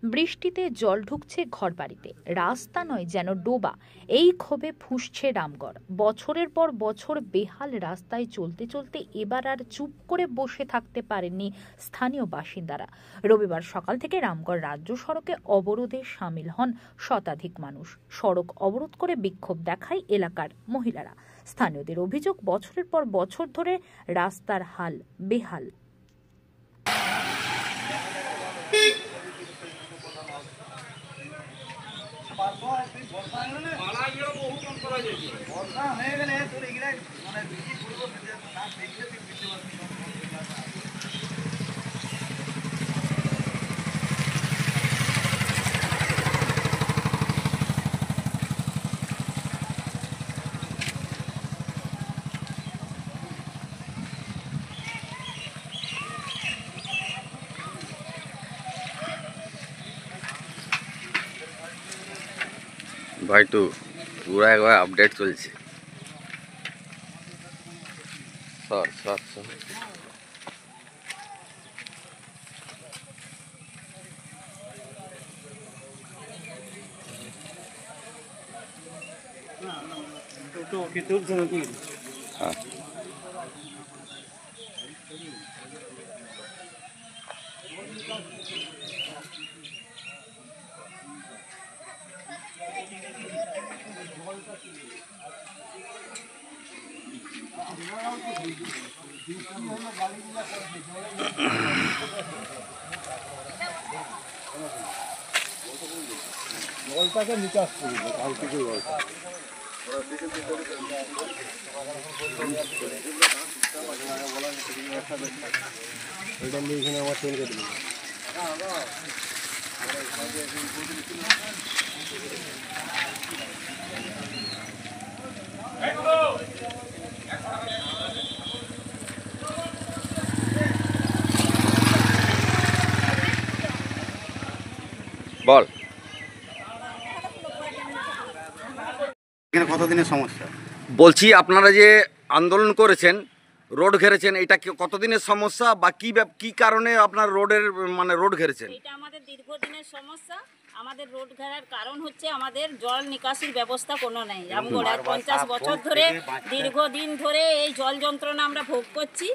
বৃষ্টিতে জল ঢুকছে ঘরবাড়িতে, রাস্তা নয় যেন ডোবা। এই ক্ষোভে ফুঁসছে রামগড়। বছরের পর বছর বেহাল রাস্তায় চলতে চলতে এবার আর চুপ করে বসে থাকতে পারেননি স্থানীয় বাসিন্দারা। রবিবার সকাল থেকে রামগড় রাজ্য সড়কে অবরোধে সামিল হন শতাধিক মানুষ। সড়ক অবরোধ করে বিক্ষোভ দেখায় এলাকার মহিলারা। স্থানীয়দের অভিযোগ, বছরের পর বছর ধরে রাস্তার হাল বেহাল। भाई तो पूरा एक बार अपडेट चलছে सर सर सर तो कितने समय की हाँ জলটাকে নিকাশ করবো কাল থেকে জলটা ওইটা নিয়ে এখানে আমার ট্রেন কেটে দেবো। বল এখানে কতদিনের সমস্যা? বলছি আপনারা যে আন্দোলন করেছেন, রোড ঘেরেছেন, এটা কতদিনের সমস্যা বা কি কারণে আপনার রোডের মানে রোড ঘেরেছেন? এটা আমাদের দীর্ঘদিনের সমস্যা। আমাদের রোড ঘেরার কারণ হচ্ছে আমাদের জল নিকাশির ব্যবস্থা কোনো নেই। রামগড়ে 50 বছর ধরে দীর্ঘদিন ধরে এই জল যন্ত্রণা আমরা ভোগ করছি।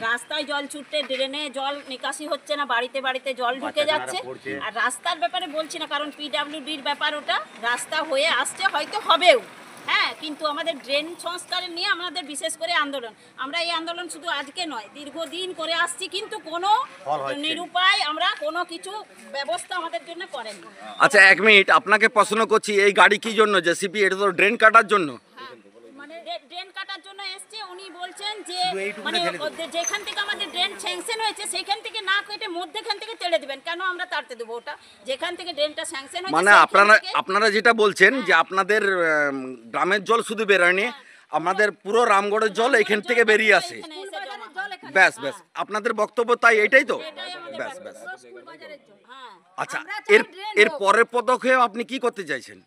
রাস্তায় জল ছুটতে, ড্রেনে জল নিকাশি হচ্ছে না, বাড়িতে বাড়িতে জল ঢুকে যাচ্ছে। আর রাস্তার ব্যাপারে বলছি না, কারণ পিডব্লিউডির ব্যাপার ওটা। রাস্তা হয়ে আসছে, হয়তো হবেও, হ্যাঁ, কিন্তু আমাদের ড্রেন সংস্কারের নিয়ে আমাদের বিশেষ করে আন্দোলন। আমরা এই আন্দোলন শুধু আজকে নয়, দীর্ঘদিন করে আসছি, কিন্তু কোনো নিরুপায় আমরা কোনো কিছু ব্যবস্থা আমাদের জন্য করেন। আচ্ছা এক মিনিট, আপনাকে প্রশ্ন করছি, এই গাড়ি কি জন্য? জেসিপি, এটা তো ড্রেন কাটার জন্য। মানে ড্রেন কাটার জন্য এসছে। উনি বলছেন যে মানে যেখান থেকে আমাদের ড্রেন স্যাংশন হয়েছে সেখান থেকে না কেটে মধ্যখান থেকে তেড়ে দিবেন। কেন আমরা তাড়তে দেবো ওটা? যেখান থেকে ড্রেনটা স্যাংশন হয়েছে মানে আপনারা যেটা বলছেন যে আপনাদের গ্রামের জল শুধু বেরোয়নি, আমাদের পুরো রামগড়ের জল এখান থেকে বেরিয়ে আসে। ব্যাস ব্যাস, আপনাদের বক্তব্য তাই, এটাই তো? ব্যাস ব্যাস। আচ্ছা, এর পরের পদক্ষেপ আপনি কি করতে চাইছেন?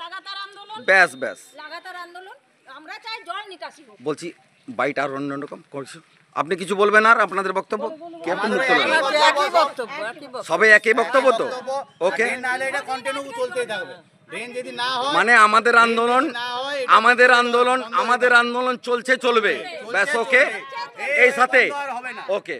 লাগাতার আন্দোলন, ব্যাস ব্যাস, লাগাতার আন্দোলন। আমরা চাই জল নিকাশি হোক। বলছি বাইট আর অন্যরকম করছো, আপনি কিছু বলবেন? আর আপনাদের বক্তব্য কি? আপনি মুক্ত সবাই একই বক্তব্য তো? ওকে, মানে আমাদের আন্দোলন চলছে, চলবে। ব্যাস, ওকে, এই সাথে ওকে।